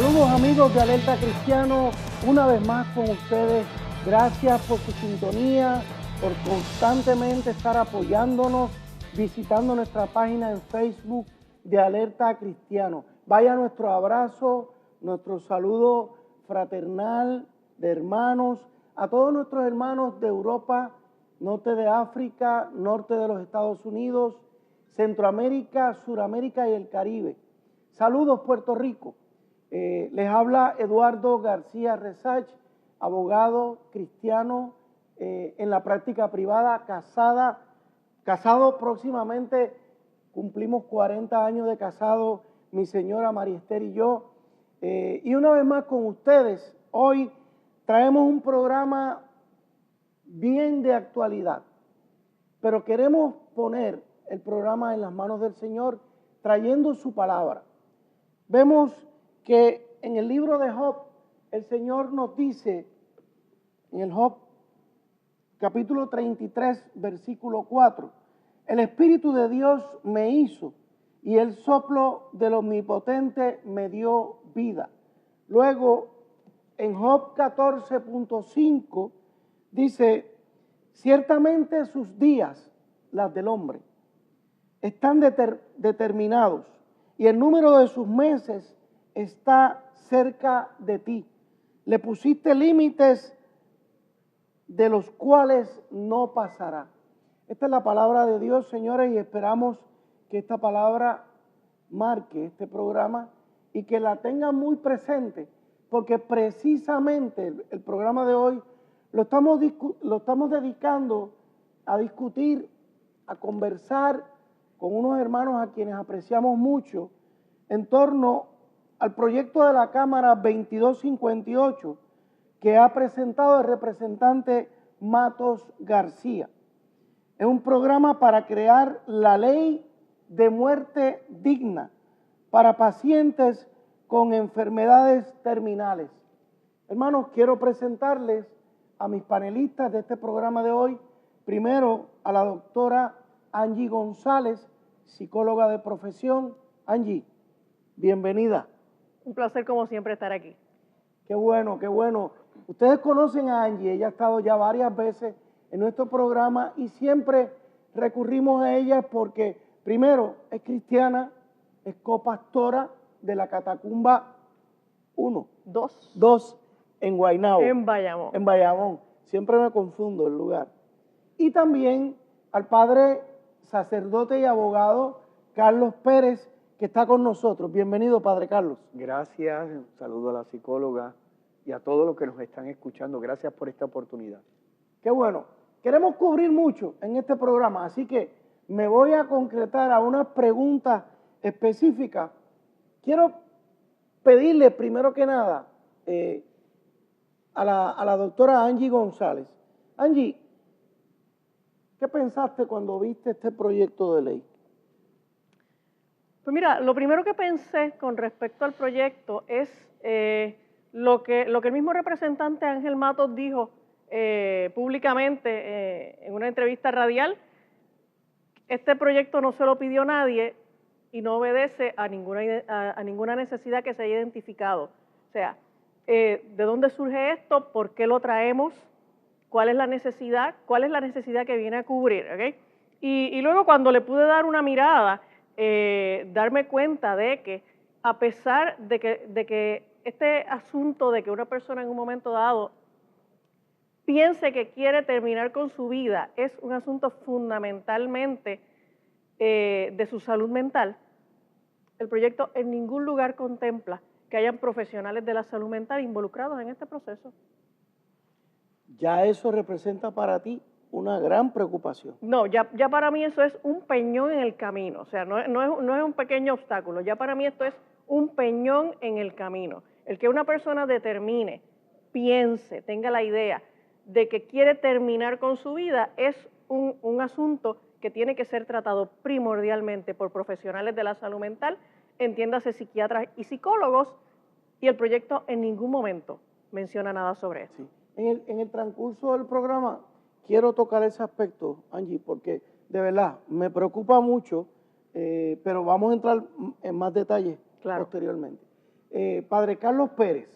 Saludos amigos de Alerta Cristiano, una vez más con ustedes. Gracias por su sintonía, por constantemente estar apoyándonos, visitando nuestra página en Facebook de Alerta Cristiano. Vaya nuestro abrazo, nuestro saludo fraternal de hermanos, a todos nuestros hermanos de Europa, norte de África, norte de los Estados Unidos, Centroamérica, Suramérica y el Caribe. Saludos Puerto Rico. Les habla Eduardo García Resach, abogado cristiano en la práctica privada, casado próximamente, cumplimos 40 años de casado, mi señora María Esther y yo. Y una vez más con ustedes, hoy traemos un programa bien de actualidad, pero queremos poner el programa en las manos del Señor, trayendo su palabra. Vemos que en el libro de Job, el Señor nos dice, en el Job capítulo 33, versículo 4, el Espíritu de Dios me hizo y el soplo del Omnipotente me dio vida. Luego, en Job 14.5, dice, ciertamente sus días, las del hombre, están determinados y el número de sus meses está cerca de ti. Le pusiste límites de los cuales no pasará. Esta es la palabra de Dios, señores, y esperamos que esta palabra marque este programa y que la tengan muy presente, porque precisamente el programa de hoy lo estamos dedicando a discutir, a conversar con unos hermanos a quienes apreciamos mucho en torno al proyecto de la Cámara 2258 que ha presentado el representante Matos García. Es un programa para crear la ley de muerte digna para pacientes con enfermedades terminales. Hermanos, quiero presentarles a mis panelistas de este programa de hoy. Primero, a la doctora Angie González, psicóloga de profesión. Angie, bienvenida. Un placer como siempre estar aquí. Qué bueno, qué bueno. Ustedes conocen a Angie, ella ha estado ya varias veces en nuestro programa y siempre recurrimos a ella porque primero es cristiana, es copastora de la Catacumba 2 en Guaynabo. En Bayamón. En Bayamón. Siempre me confundo el lugar. Y también al padre sacerdote y abogado Carlos Pérez, que está con nosotros. Bienvenido, padre Carlos. Gracias, un saludo a la psicóloga y a todos los que nos están escuchando. Gracias por esta oportunidad. Qué bueno. Queremos cubrir mucho en este programa, así que me voy a concretar a unas preguntas específicas. Quiero pedirle primero que nada a la doctora Angie González. Angie, ¿qué pensaste cuando viste este proyecto de ley? Pues mira, lo primero que pensé con respecto al proyecto es lo que el mismo representante Ángel Matos dijo públicamente en una entrevista radial. Este proyecto no se lo pidió nadie y no obedece a ninguna necesidad que se haya identificado. O sea, ¿de dónde surge esto? ¿Por qué lo traemos? ¿Cuál es la necesidad? ¿Cuál es la necesidad que viene a cubrir? ¿Okay? Y luego cuando le pude dar una mirada, darme cuenta de que a pesar de que este asunto de que una persona en un momento dado piense que quiere terminar con su vida es un asunto fundamentalmente de su salud mental, el proyecto en ningún lugar contempla que hayan profesionales de la salud mental involucrados en este proceso. Ya eso representa para ti una gran preocupación. No, ya para mí eso es un peñón en el camino, o sea, no es un pequeño obstáculo, ya para mí esto es un peñón en el camino. El que una persona determine, piense, tenga la idea de que quiere terminar con su vida es un asunto que tiene que ser tratado primordialmente por profesionales de la salud mental, entiéndase psiquiatras y psicólogos, y el proyecto en ningún momento menciona nada sobre eso. Sí. En el transcurso del programa quiero tocar ese aspecto, Angie, porque de verdad me preocupa mucho, pero vamos a entrar en más detalles posteriormente. Padre Carlos Pérez,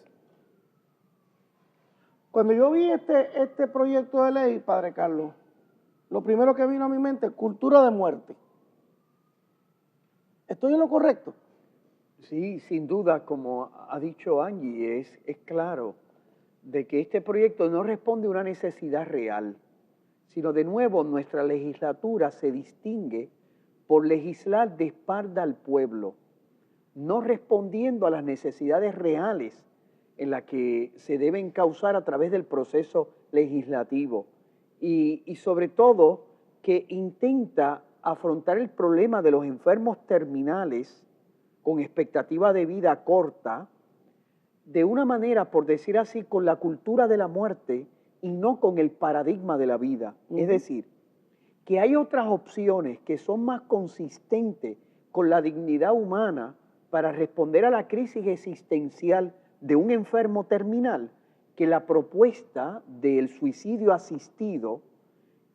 cuando yo vi este proyecto de ley, Padre Carlos, lo primero que vino a mi mente es cultura de muerte. ¿Estoy en lo correcto? Sí, sin duda, como ha dicho Angie, es claro de que este proyecto no responde a una necesidad real, sino de nuevo nuestra legislatura se distingue por legislar de espalda al pueblo, no respondiendo a las necesidades reales en las que se deben causar a través del proceso legislativo y sobre todo que intenta afrontar el problema de los enfermos terminales con expectativa de vida corta, de una manera, por decir así, con la cultura de la muerte y no con el paradigma de la vida. Es decir, que hay otras opciones que son más consistentes con la dignidad humana para responder a la crisis existencial de un enfermo terminal que la propuesta del suicidio asistido,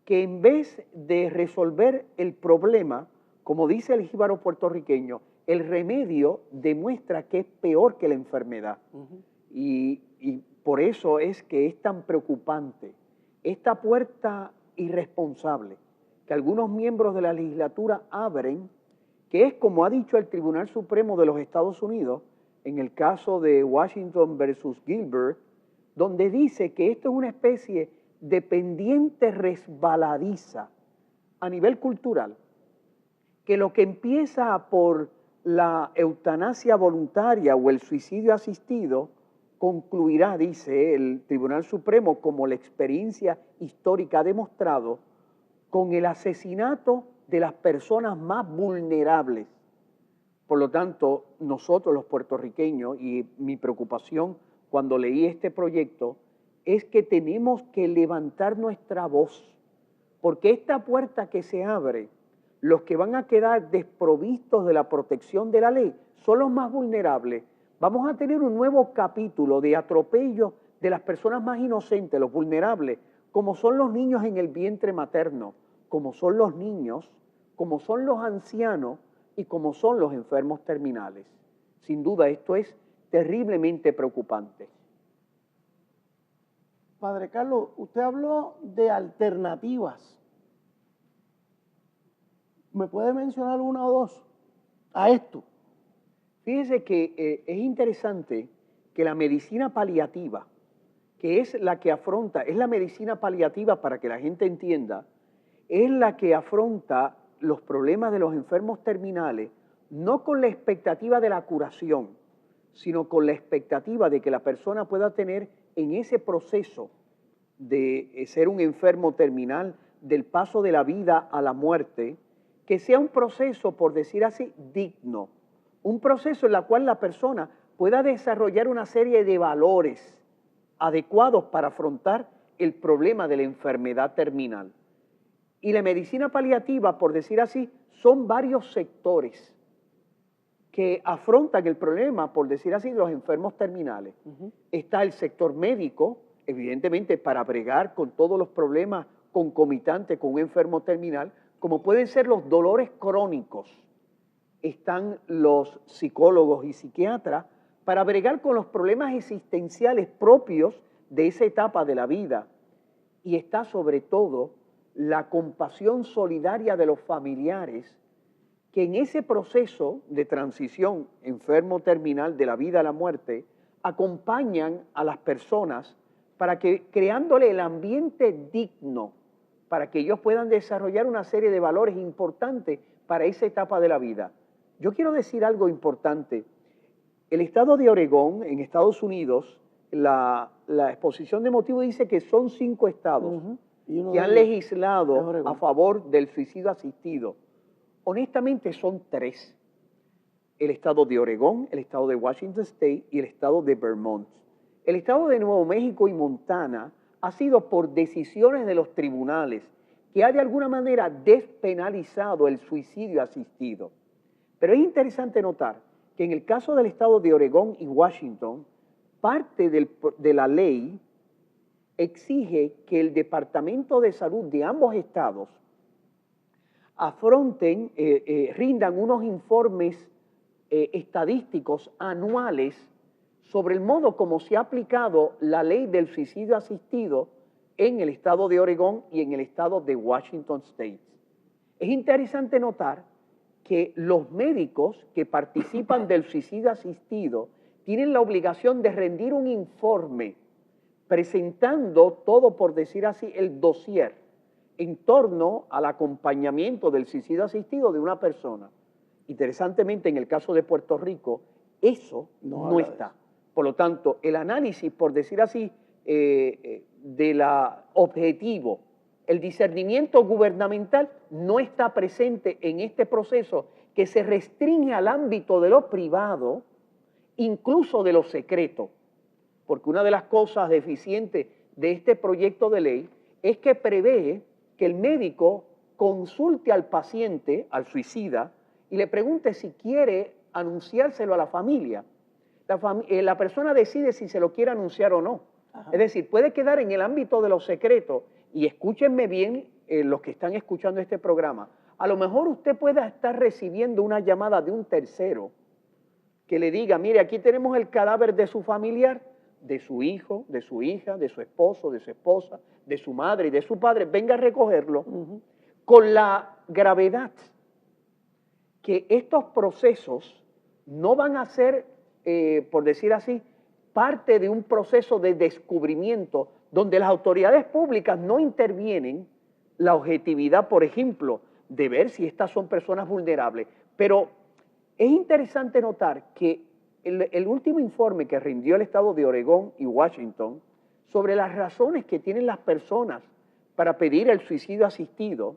que en vez de resolver el problema, como dice el jíbaro puertorriqueño, el remedio demuestra que es peor que la enfermedad. Y por eso es que es tan preocupante esta puerta irresponsable que algunos miembros de la legislatura abren, que es como ha dicho el Tribunal Supremo de los Estados Unidos, en el caso de Washington versus Gilbert, donde dice que esto es una especie de pendiente resbaladiza a nivel cultural, que lo que empieza por la eutanasia voluntaria o el suicidio asistido concluirá, dice el Tribunal Supremo, como la experiencia histórica ha demostrado, con el asesinato de las personas más vulnerables. Por lo tanto, nosotros los puertorriqueños, y mi preocupación cuando leí este proyecto, es que tenemos que levantar nuestra voz, porque esta puerta que se abre, los que van a quedar desprovistos de la protección de la ley son los más vulnerables. Vamos a tener un nuevo capítulo de atropello de las personas más inocentes, los vulnerables, como son los niños en el vientre materno, como son los niños, como son los ancianos y como son los enfermos terminales. Sin duda, esto es terriblemente preocupante. Padre Carlos, usted habló de alternativas. ¿Me puede mencionar una o dos a esto? Fíjese que es interesante que la medicina paliativa, que es la que afronta, es la medicina paliativa para que la gente entienda, es la que afronta los problemas de los enfermos terminales, no con la expectativa de la curación, sino con la expectativa de que la persona pueda tener en ese proceso de ser un enfermo terminal, del paso de la vida a la muerte, que sea un proceso, por decir así, digno, un proceso en el cual la persona pueda desarrollar una serie de valores adecuados para afrontar el problema de la enfermedad terminal. Y la medicina paliativa, por decir así, son varios sectores que afrontan el problema, por decir así, de los enfermos terminales. Está el sector médico, evidentemente para bregar con todos los problemas concomitantes con un enfermo terminal, como pueden ser los dolores crónicos. Están los psicólogos y psiquiatras para bregar con los problemas existenciales propios de esa etapa de la vida. Y está sobre todo la compasión solidaria de los familiares que en ese proceso de transición enfermo terminal de la vida a la muerte acompañan a las personas para que creándole el ambiente digno para que ellos puedan desarrollar una serie de valores importantes para esa etapa de la vida. Yo quiero decir algo importante. El estado de Oregón, en Estados Unidos, la exposición de motivos dice que son 5 estados que han legislado a favor del suicidio asistido. Honestamente son 3. El estado de Oregón, el estado de Washington State y el estado de Vermont. El estado de Nuevo México y Montana ha sido por decisiones de los tribunales que ha de alguna manera despenalizado el suicidio asistido. Pero es interesante notar que en el caso del estado de Oregón y Washington, parte de la ley exige que el Departamento de Salud de ambos estados afronten, rindan unos informes estadísticos anuales sobre el modo como se ha aplicado la ley del suicidio asistido en el estado de Oregón y en el estado de Washington State. Es interesante notar que los médicos que participan del suicidio asistido tienen la obligación de rendir un informe presentando todo, por decir así, el dossier en torno al acompañamiento del suicidio asistido de una persona. Interesantemente, en el caso de Puerto Rico, eso no está. Por lo tanto, el análisis, por decir así, objetivo, el discernimiento gubernamental no está presente en este proceso que se restringe al ámbito de lo privado, incluso de lo secreto. Porque una de las cosas deficientes de este proyecto de ley es que prevé que el médico consulte al paciente, al suicida, y le pregunte si quiere anunciárselo a la familia. La persona decide si se lo quiere anunciar o no. Ajá. Es decir, puede quedar en el ámbito de lo secreto, y escúchenme bien los que están escuchando este programa, a lo mejor usted pueda estar recibiendo una llamada de un tercero que le diga, mire, aquí tenemos el cadáver de su familiar, de su hijo, de su hija, de su esposo, de su esposa, de su madre y de su padre, venga a recogerlo, con la gravedad que estos procesos no van a ser, por decir así, parte de un proceso de descubrimiento donde las autoridades públicas no intervienen la objetividad, por ejemplo, de ver si estas son personas vulnerables. Pero es interesante notar que el último informe que rindió el estado de Oregón y Washington sobre las razones que tienen las personas para pedir el suicidio asistido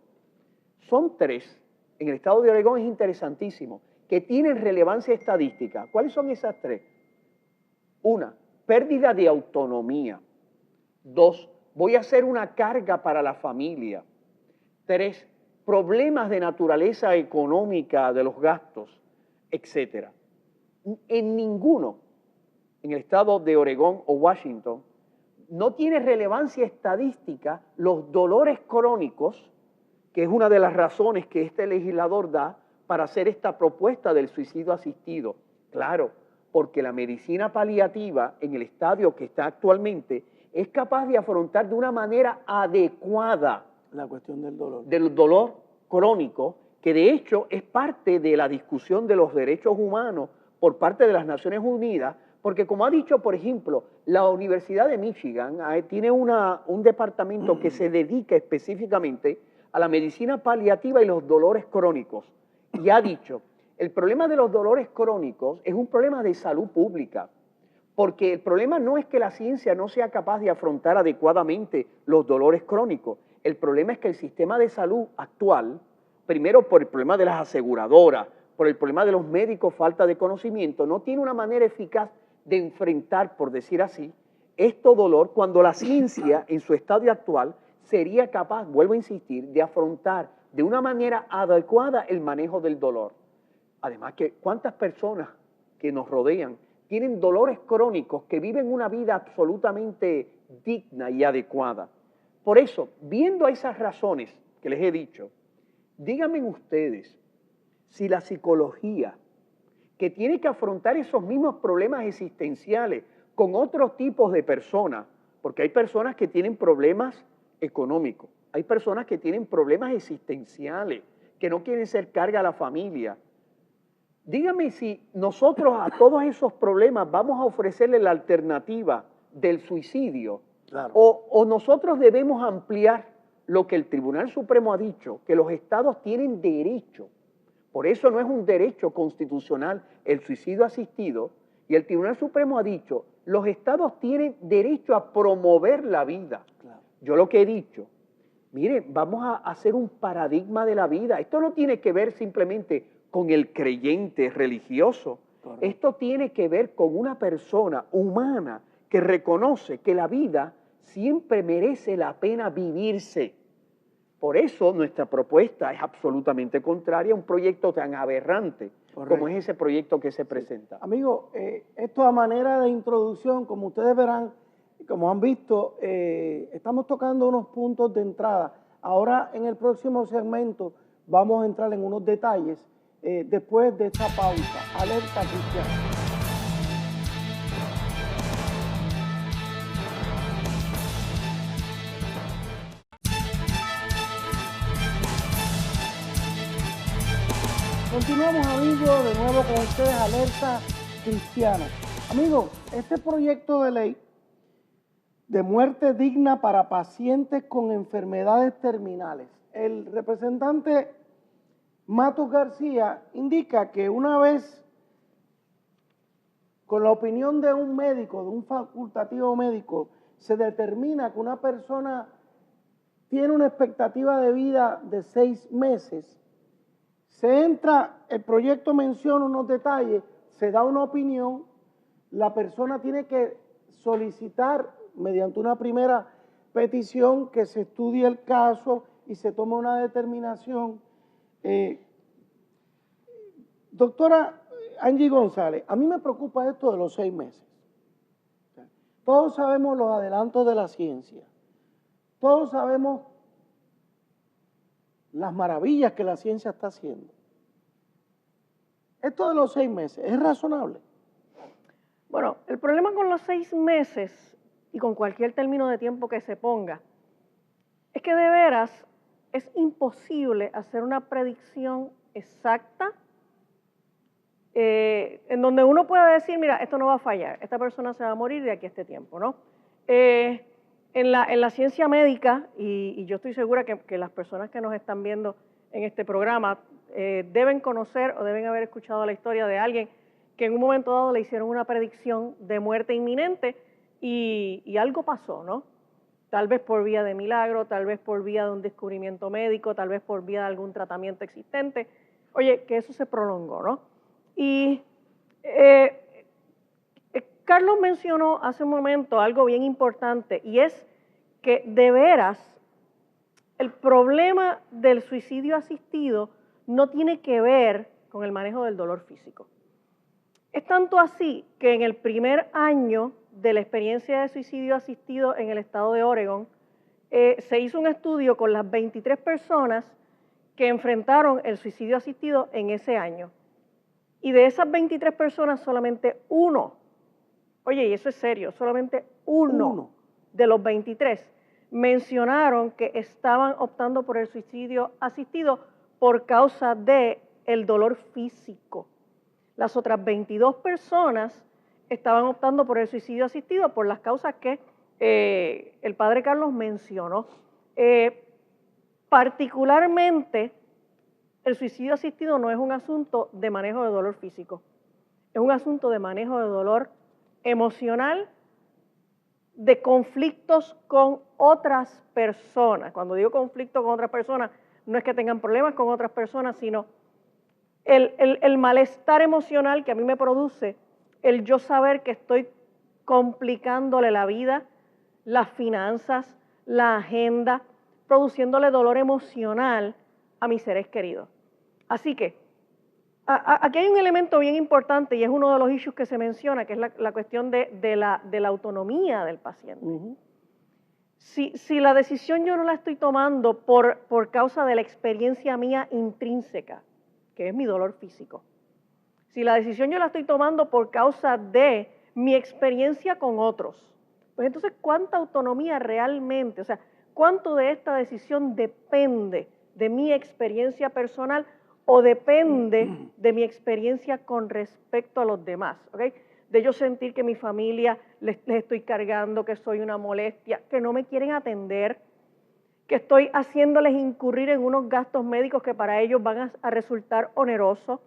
son 3. En el estado de Oregón es interesantísimo, que tienen relevancia estadística. ¿Cuáles son esas 3? 1, pérdida de autonomía. 2, voy a hacer una carga para la familia. 3, problemas de naturaleza económica de los gastos, etc. En ninguno, en el estado de Oregón o Washington, no tiene relevancia estadística los dolores crónicos, que es una de las razones que este legislador da para hacer esta propuesta del suicidio asistido. Claro, porque la medicina paliativa en el estadio que está actualmente es capaz de afrontar de una manera adecuada la cuestión del dolor crónico, que de hecho es parte de la discusión de los derechos humanos por parte de las Naciones Unidas, porque como ha dicho, por ejemplo, la Universidad de Michigan tiene un departamento que se dedica específicamente a la medicina paliativa y los dolores crónicos, y ha dicho, el problema de los dolores crónicos es un problema de salud pública, porque el problema no es que la ciencia no sea capaz de afrontar adecuadamente los dolores crónicos, el problema es que el sistema de salud actual, primero por el problema de las aseguradoras, por el problema de los médicos, falta de conocimiento, no tiene una manera eficaz de enfrentar, por decir así, este dolor cuando la ciencia en su estadio actual sería capaz, vuelvo a insistir, de afrontar de una manera adecuada el manejo del dolor. Además, que cuántas personas que nos rodean tienen dolores crónicos que viven una vida absolutamente digna y adecuada. Por eso, viendo esas razones que les he dicho, díganme ustedes si la psicología, que tiene que afrontar esos mismos problemas existenciales con otros tipos de personas, porque hay personas que tienen problemas económicos, hay personas que tienen problemas existenciales, que no quieren ser carga a la familia. Dígame si nosotros a todos esos problemas vamos a ofrecerle la alternativa del suicidio, claro, o nosotros debemos ampliar lo que el Tribunal Supremo ha dicho, que los estados tienen derecho. Por eso no es un derecho constitucional el suicidio asistido, y el Tribunal Supremo ha dicho, los estados tienen derecho a promover la vida. Claro. Yo lo que he dicho, miren, vamos a hacer un paradigma de la vida. Esto no tiene que ver simplemente con el creyente religioso. Correcto. Esto tiene que ver con una persona humana que reconoce que la vida siempre merece la pena vivirse. Por eso nuestra propuesta es absolutamente contraria a un proyecto tan aberrante. Correcto. Como es ese proyecto que se presenta. Amigo, esto a manera de introducción, como ustedes verán, como han visto, estamos tocando unos puntos de entrada. Ahora en el próximo segmento vamos a entrar en unos detalles después de esta pausa. Alerta Cristiana. Continuamos, amigos, de nuevo con ustedes, Alerta Cristiana. Amigos, este proyecto de ley de muerte digna para pacientes con enfermedades terminales, el representante Matos García indica que una vez, con la opinión de un médico, de un facultativo médico, se determina que una persona tiene una expectativa de vida de 6 meses, se entra, el proyecto menciona unos detalles, se da una opinión, la persona tiene que solicitar mediante una primera petición que se estudie el caso y se tome una determinación. Doctora Angie González, a mí me preocupa esto de los 6 meses. Todos sabemos los adelantos de la ciencia, todos sabemos las maravillas que la ciencia está haciendo. Esto de los 6 meses, ¿es razonable? Bueno, el problema con los 6 meses y con cualquier término de tiempo que se ponga es que de veras es imposible hacer una predicción exacta en donde uno pueda decir, mira, esto no va a fallar, esta persona se va a morir de aquí a este tiempo, ¿no? En la ciencia médica, y yo estoy segura que las personas que nos están viendo en este programa deben conocer o deben haber escuchado la historia de alguien que en un momento dado le hicieron una predicción de muerte inminente y algo pasó, ¿no? Tal vez por vía de milagro, tal vez por vía de un descubrimiento médico, tal vez por vía de algún tratamiento existente. Oye, que eso se prolongó, ¿no? Y Carlos mencionó hace un momento algo bien importante y es que de veras el problema del suicidio asistido no tiene que ver con el manejo del dolor físico. Es tanto así que en el primer año de la experiencia de suicidio asistido en el estado de Oregon, se hizo un estudio con las 23 personas que enfrentaron el suicidio asistido en ese año. Y de esas 23 personas, solamente uno, oye, y eso es serio, solamente uno de los 23 mencionaron que estaban optando por el suicidio asistido por causa del dolor físico. Las otras 22 personas estaban optando por el suicidio asistido por las causas que el padre Carlos mencionó. Particularmente, el suicidio asistido no es un asunto de manejo de dolor físico, es un asunto de manejo de dolor emocional, de conflictos con otras personas. Cuando digo conflicto con otras personas, no es que tengan problemas con otras personas, sino el malestar emocional que a mí me produce el yo saber que estoy complicándole la vida, las finanzas, la agenda, produciéndole dolor emocional a mis seres queridos. Así que aquí hay un elemento bien importante y es uno de los issues que se menciona, que es la cuestión de la autonomía del paciente. Si la decisión yo no la estoy tomando por causa de la experiencia mía intrínseca, que es mi dolor físico, si la decisión yo la estoy tomando por causa de mi experiencia con otros, pues entonces ¿cuánta autonomía realmente, o sea, cuánto de esta decisión depende de mi experiencia personal o depende de mi experiencia con respecto a los demás, ¿ok? De yo sentir que mi familia les estoy cargando, que soy una molestia, que no me quieren atender, que estoy haciéndoles incurrir en unos gastos médicos que para ellos van a resultar onerosos,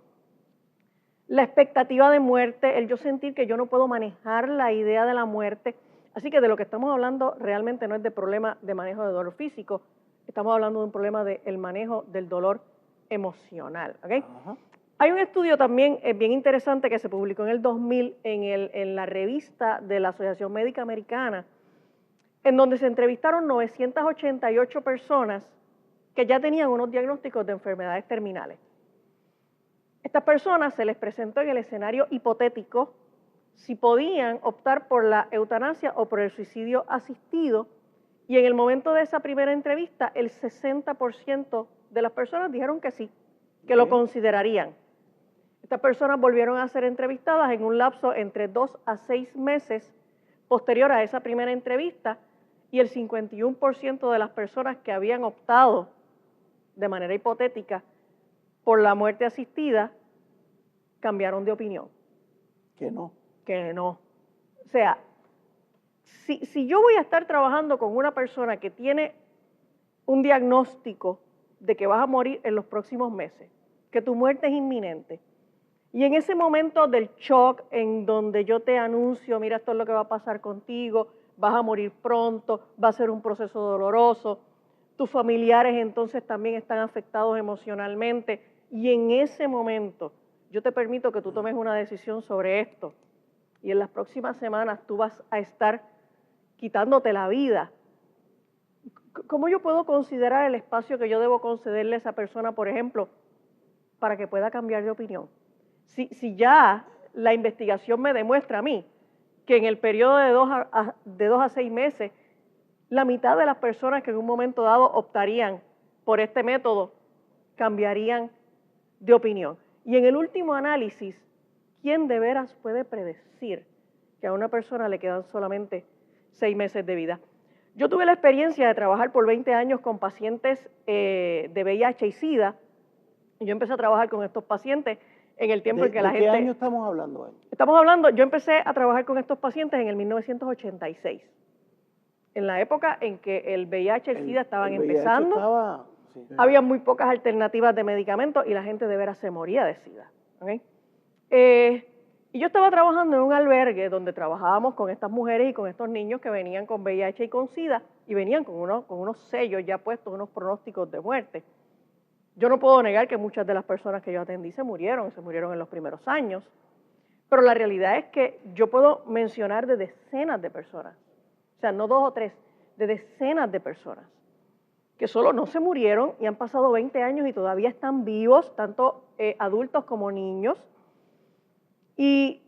la expectativa de muerte, el yo sentir que yo no puedo manejar la idea de la muerte. Así que de lo que estamos hablando realmente no es de problema de manejo de dolor físico, estamos hablando de un problema del manejo del dolor emocional, ¿ok? Hay un estudio también bien interesante que se publicó en el 2000 en la revista de la Asociación Médica Americana, en donde se entrevistaron 988 personas que ya tenían unos diagnósticos de enfermedades terminales. Estas personas se les presentó en el escenario hipotético si podían optar por la eutanasia o por el suicidio asistido, y en el momento de esa primera entrevista, el 60% de las personas dijeron que sí, que lo considerarían. Estas personas volvieron a ser entrevistadas en un lapso entre 2 a 6 meses posterior a esa primera entrevista, y el 51% de las personas que habían optado de manera hipotética por la muerte asistida cambiaron de opinión. Que no. Que no. O sea, si yo voy a estar trabajando con una persona que tiene un diagnóstico de que vas a morir en los próximos meses, que tu muerte es inminente, y en ese momento del shock en donde yo te anuncio, mira, esto es lo que va a pasar contigo, vas a morir pronto, va a ser un proceso doloroso, tus familiares entonces también están afectados emocionalmente, y en ese momento yo te permito que tú tomes una decisión sobre esto, y en las próximas semanas tú vas a estar quitándote la vida. ¿Cómo yo puedo considerar el espacio que yo debo concederle a esa persona, por ejemplo, para que pueda cambiar de opinión? Si ya la investigación me demuestra a mí que en el periodo de 2 a 6 meses, la mitad de las personas que en un momento dado optarían por este método cambiarían de opinión. Y en el último análisis, ¿quién de veras puede predecir que a una persona le quedan solamente 6 meses de vida? Yo tuve la experiencia de trabajar por 20 años con pacientes de VIH y SIDA. Yo empecé a trabajar con estos pacientes en el tiempo en que la gente... ¿De qué año estamos hablando ahí? Estamos hablando, yo empecé a trabajar con estos pacientes en el 1986, en la época en que el VIH y el SIDA estaban empezando. Sí. Había muy pocas alternativas de medicamentos y la gente de veras se moría de SIDA. ¿Okay? Y yo estaba trabajando en un albergue donde trabajábamos con estas mujeres y con estos niños que venían con VIH y con SIDA y venían con unos sellos ya puestos, unos pronósticos de muerte. Yo no puedo negar que muchas de las personas que yo atendí se murieron en los primeros años, pero la realidad es que yo puedo mencionar de decenas de personas, o sea, no 2 o 3, de decenas de personas, que solo no se murieron y han pasado 20 años y todavía están vivos, tanto adultos como niños. Y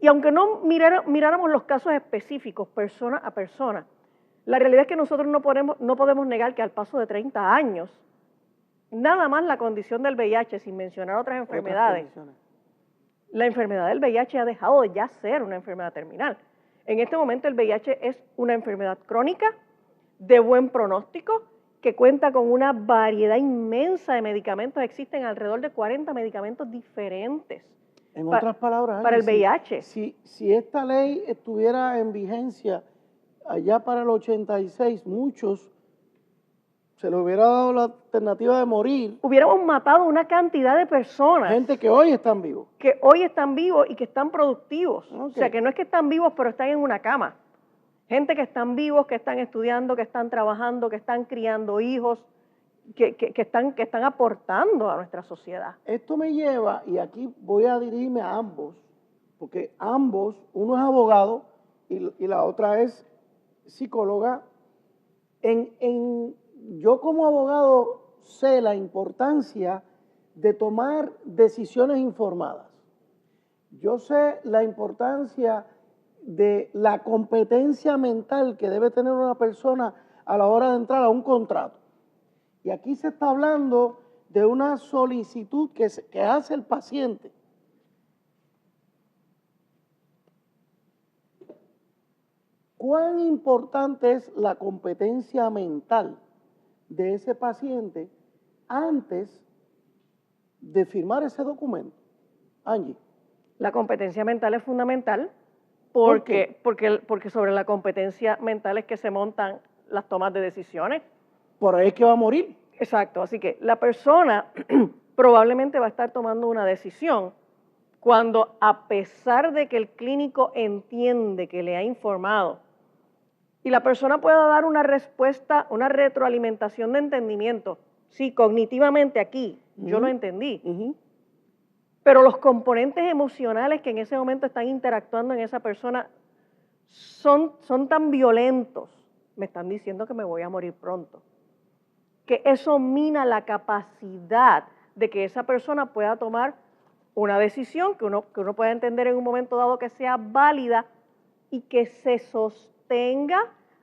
aunque no miráramos los casos específicos, persona a persona, la realidad es que nosotros no podemos negar que al paso de 30 años, nada más la condición del VIH, sin mencionar otras enfermedades, la enfermedad del VIH ha dejado de ya ser una enfermedad terminal. En este momento el VIH es una enfermedad crónica, de buen pronóstico, que cuenta con una variedad inmensa de medicamentos. Existen alrededor de 40 medicamentos diferentes. En otras palabras, para el VIH. Si esta ley estuviera en vigencia allá para el 86, muchos se les hubiera dado la alternativa de morir. Hubiéramos matado una cantidad de personas. Gente que hoy están vivos. Que hoy están vivos y que están productivos. Okay. O sea, que no es que están vivos, pero están en una cama. Gente que están vivos, que están estudiando, que están trabajando, que están criando hijos, que están aportando a nuestra sociedad. Esto me lleva, y aquí voy a dirigirme a ambos, porque ambos, uno es abogado y la otra es psicóloga. Yo como abogado sé la importancia de tomar decisiones informadas. Yo sé la importancia de la competencia mental que debe tener una persona a la hora de entrar a un contrato. Y aquí se está hablando de una solicitud que hace el paciente. ¿Cuán importante es la competencia mental de ese paciente antes de firmar ese documento? Angie. La competencia mental es fundamental porque sobre la competencia mental es que se montan las tomas de decisiones. Por ahí es que va a morir. Exacto, así que la persona probablemente va a estar tomando una decisión cuando, a pesar de que el clínico entiende que le ha informado y la persona pueda dar una respuesta, una retroalimentación de entendimiento, sí, cognitivamente aquí, yo lo entendí, pero los componentes emocionales que en ese momento están interactuando en esa persona son tan violentos, me están diciendo que me voy a morir pronto, que eso mina la capacidad de que esa persona pueda tomar una decisión que uno pueda entender en un momento dado que sea válida y que se sostenga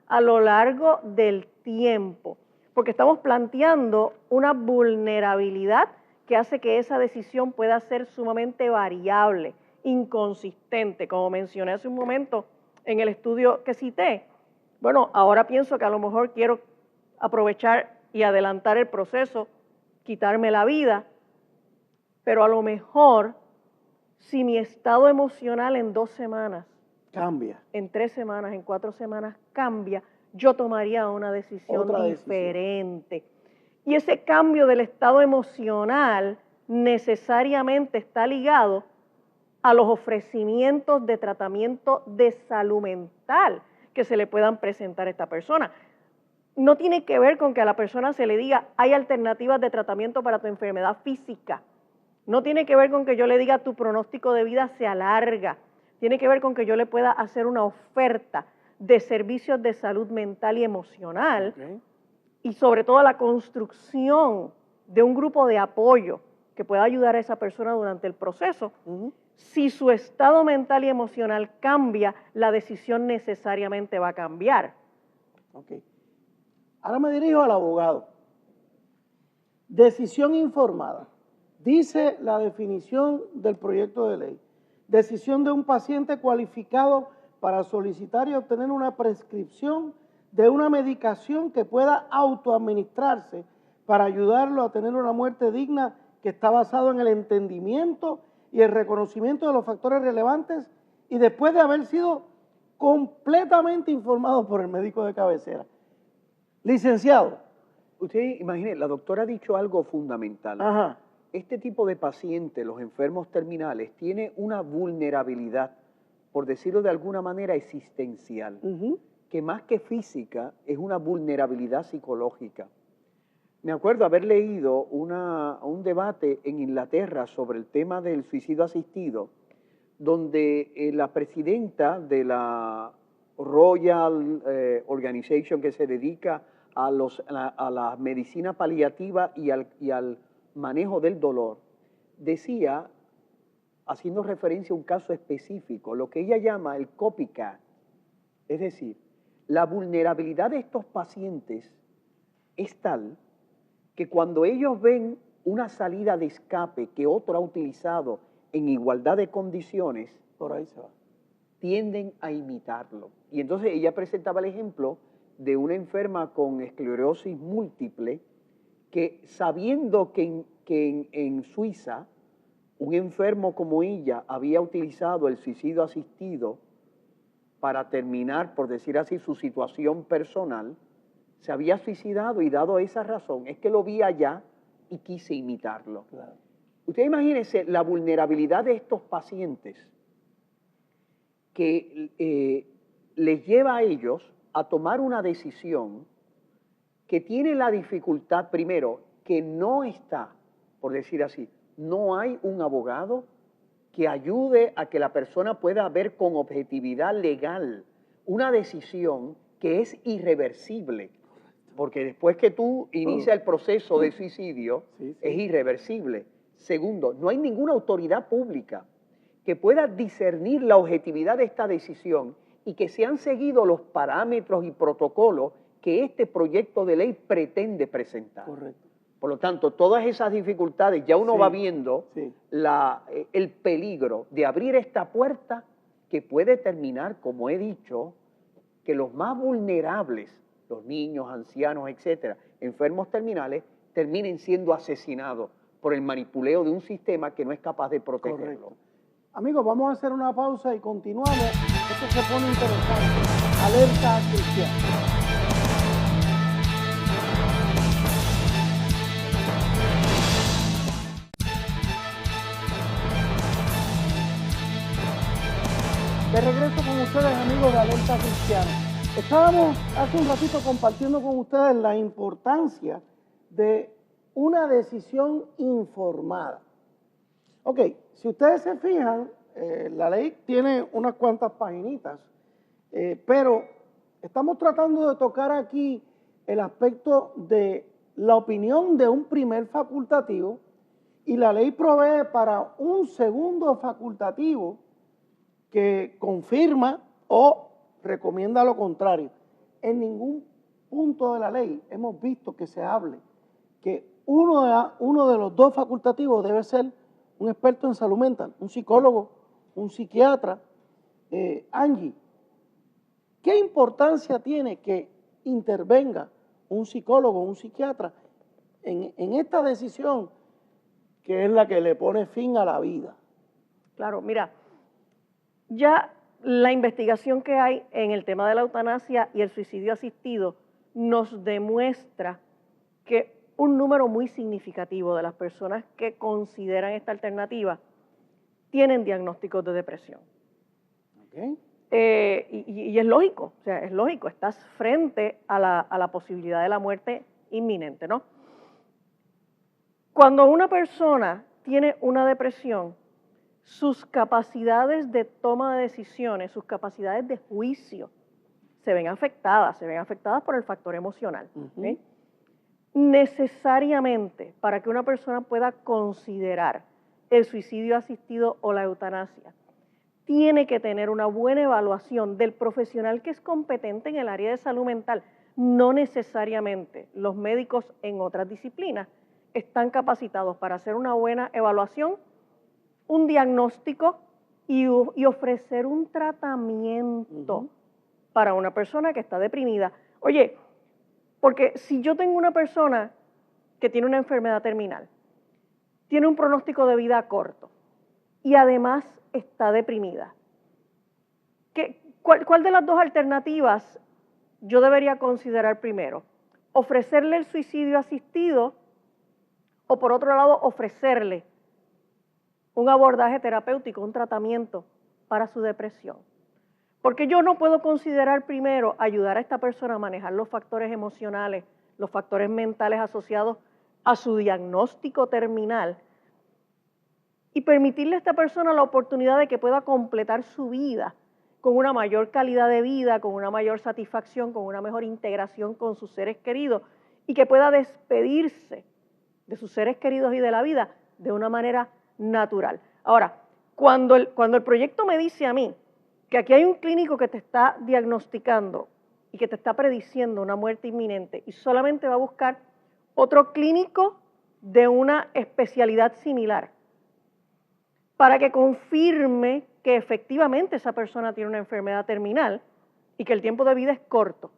a lo largo del tiempo, porque estamos planteando una vulnerabilidad que hace que esa decisión pueda ser sumamente variable, inconsistente, como mencioné hace un momento en el estudio que cité. Bueno, ahora pienso que a lo mejor quiero aprovechar y adelantar el proceso, quitarme la vida, pero a lo mejor si mi estado emocional en 2 semanas, Cambia. en 3 semanas, en 4 semanas cambia, yo tomaría una decisión Otra diferente. Y ese cambio del estado emocional necesariamente está ligado a los ofrecimientos de tratamiento de salud mental que se le puedan presentar a esta persona. No tiene que ver con que a la persona se le diga, hay alternativas de tratamiento para tu enfermedad física. No tiene que ver con que yo le diga, tu pronóstico de vida se alarga. Tiene que ver con que yo le pueda hacer una oferta de servicios de salud mental y emocional, y sobre todo la construcción de un grupo de apoyo que pueda ayudar a esa persona durante el proceso. Si su estado mental y emocional cambia, la decisión necesariamente va a cambiar. Ahora me dirijo al abogado. Decisión informada. Dice la definición del proyecto de ley. Decisión de un paciente cualificado para solicitar y obtener una prescripción de una medicación que pueda autoadministrarse para ayudarlo a tener una muerte digna, que está basado en el entendimiento y el reconocimiento de los factores relevantes y después de haber sido completamente informado por el médico de cabecera. Licenciado. Usted imagine, la doctora ha dicho algo fundamental. Ajá. Este tipo de pacientes, los enfermos terminales, tiene una vulnerabilidad, por decirlo de alguna manera, existencial, que más que física es una vulnerabilidad psicológica. Me acuerdo haber leído un debate en Inglaterra sobre el tema del suicidio asistido, donde la presidenta de la Royal Organization, que se dedica a la medicina paliativa y al manejo del dolor, decía, haciendo referencia a un caso específico, lo que ella llama el copycat, es decir, la vulnerabilidad de estos pacientes es tal que cuando ellos ven una salida de escape que otro ha utilizado en igualdad de condiciones, por ahí se va, tienden a imitarlo. Y entonces ella presentaba el ejemplo de una enferma con esclerosis múltiple que, sabiendo que en Suiza un enfermo como ella había utilizado el suicidio asistido para terminar, por decir así, su situación personal, se había suicidado, y dado esa razón, es que lo vi allá y quise imitarlo. Claro. Usted imagínese la vulnerabilidad de estos pacientes que les lleva a ellos a tomar una decisión que tiene la dificultad, primero, que no está, por decir así, no hay un abogado que ayude a que la persona pueda ver con objetividad legal una decisión que es irreversible, porque después que tú inicias el proceso de suicidio, es irreversible. Segundo, no hay ninguna autoridad pública que pueda discernir la objetividad de esta decisión y que se han seguido los parámetros y protocolos que este proyecto de ley pretende presentar. Correcto. Por lo tanto, todas esas dificultades, ya uno va viendo el peligro de abrir esta puerta que puede terminar, como he dicho, que los más vulnerables, los niños, ancianos, etcétera, enfermos terminales, terminen siendo asesinados por el manipuleo de un sistema que no es capaz de protegerlo. Correcto. Amigos, vamos a hacer una pausa y continuamos. Esto se pone interesante. Alerta cristiana. De regreso con ustedes, amigos de Alerta Cristiana. Estábamos hace un ratito compartiendo con ustedes la importancia de una decisión informada. Ok, si ustedes se fijan, la ley tiene unas cuantas paginitas, pero estamos tratando de tocar aquí el aspecto de la opinión de un primer facultativo, y la ley provee para un segundo facultativo que confirma o recomienda lo contrario. En ningún punto de la ley hemos visto que se hable que uno de los dos facultativos debe ser un experto en salud mental, un psicólogo, un psiquiatra. Angie, ¿qué importancia tiene que intervenga un psicólogo, un psiquiatra en esta decisión que es la que le pone fin a la vida? Claro, mira, ya la investigación que hay en el tema de la eutanasia y el suicidio asistido nos demuestra que un número muy significativo de las personas que consideran esta alternativa tienen diagnósticos de depresión. ¿Okay? Y es lógico, o sea, es lógico, estás frente a la posibilidad de la muerte inminente, ¿no? Cuando una persona tiene una depresión, sus capacidades de toma de decisiones, sus capacidades de juicio, se ven afectadas por el factor emocional. ¿Sí? Necesariamente, para que una persona pueda considerar el suicidio asistido o la eutanasia, tiene que tener una buena evaluación del profesional que es competente en el área de salud mental. No necesariamente los médicos en otras disciplinas están capacitados para hacer una buena evaluación, un diagnóstico y ofrecer un tratamiento para una persona que está deprimida. Oye, porque si yo tengo una persona que tiene una enfermedad terminal, tiene un pronóstico de vida corto y además está deprimida, ¿cuál de las dos alternativas yo debería considerar primero? ¿Ofrecerle el suicidio asistido o por otro lado ofrecerle un abordaje terapéutico, un tratamiento para su depresión? Porque yo no puedo considerar primero ayudar a esta persona a manejar los factores emocionales, los factores mentales asociados a su diagnóstico terminal y permitirle a esta persona la oportunidad de que pueda completar su vida con una mayor calidad de vida, con una mayor satisfacción, con una mejor integración con sus seres queridos y que pueda despedirse de sus seres queridos y de la vida de una manera natural. Ahora, cuando el proyecto me dice a mí que aquí hay un clínico que te está diagnosticando y que te está prediciendo una muerte inminente y solamente va a buscar otro clínico de una especialidad similar para que confirme que efectivamente esa persona tiene una enfermedad terminal y que el tiempo de vida es corto.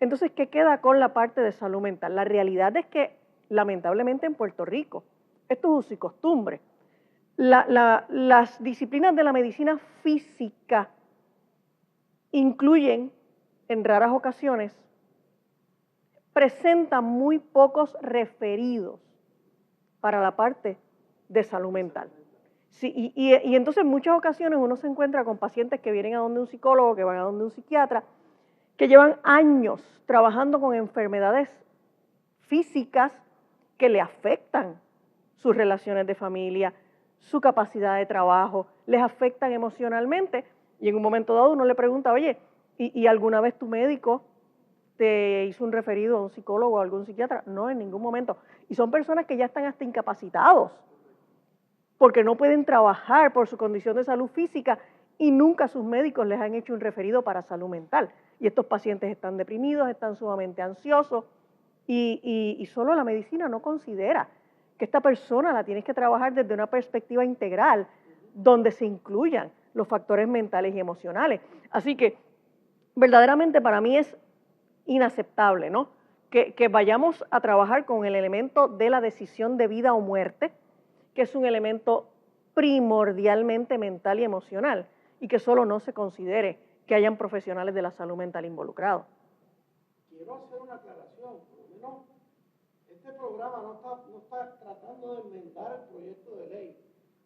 Entonces, ¿qué queda con la parte de salud mental? La realidad es que, lamentablemente en Puerto Rico, esto es uso y costumbre. Las disciplinas de la medicina física incluyen, en raras ocasiones, presentan muy pocos referidos para la parte de salud mental. Sí, y entonces en muchas ocasiones uno se encuentra con pacientes que vienen a donde un psicólogo, que van a donde un psiquiatra, que llevan años trabajando con enfermedades físicas que le afectan sus relaciones de familia, su capacidad de trabajo, les afectan emocionalmente y en un momento dado uno le pregunta, oye, ¿y alguna vez tu médico te hizo un referido a un psicólogo o a algún psiquiatra? No, en ningún momento. Y son personas que ya están hasta incapacitados porque no pueden trabajar por su condición de salud física y nunca sus médicos les han hecho un referido para salud mental. Y estos pacientes están deprimidos, están sumamente ansiosos y solo la medicina no considera que esta persona la tienes que trabajar desde una perspectiva integral donde se incluyan los factores mentales y emocionales. Así que verdaderamente para mí es inaceptable, ¿no? Que vayamos a trabajar con el elemento de la decisión de vida o muerte, que es un elemento primordialmente mental y emocional, y que solo no se considere que hayan profesionales de la salud mental involucrados. Quiero hacer una aclaración, por lo menos este programa no está tratando de enmendar el proyecto de ley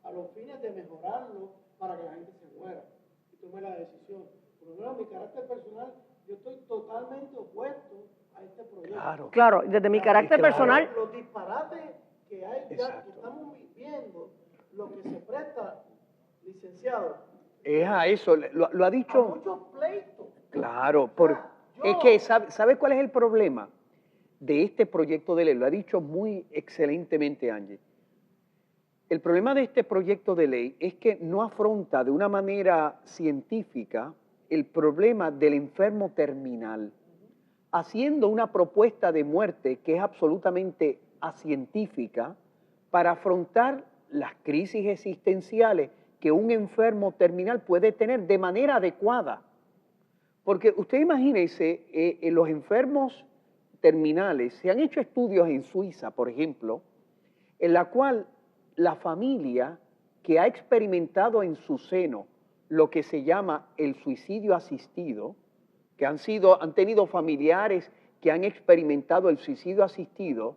a los fines de mejorarlo para que la gente se muera y tome la decisión. Por lo menos mi carácter personal, yo estoy totalmente opuesto a este proyecto. Claro, desde mi carácter personal. Los disparates que hay ya, que estamos viendo, lo que se presta, licenciado. Es a eso, lo ha dicho. A muchos pleitos. Claro, es que ¿sabe cuál es el problema de este proyecto de ley? Lo ha dicho muy excelentemente Angie. El problema de este proyecto de ley es que no afronta de una manera científica el problema del enfermo terminal, haciendo una propuesta de muerte que es absolutamente científica para afrontar las crisis existenciales que un enfermo terminal puede tener de manera adecuada. Porque usted imagínese, los enfermos terminales, se han hecho estudios en Suiza, por ejemplo, en la cual la familia que ha experimentado en su seno lo que se llama el suicidio asistido, que han tenido familiares que han experimentado el suicidio asistido,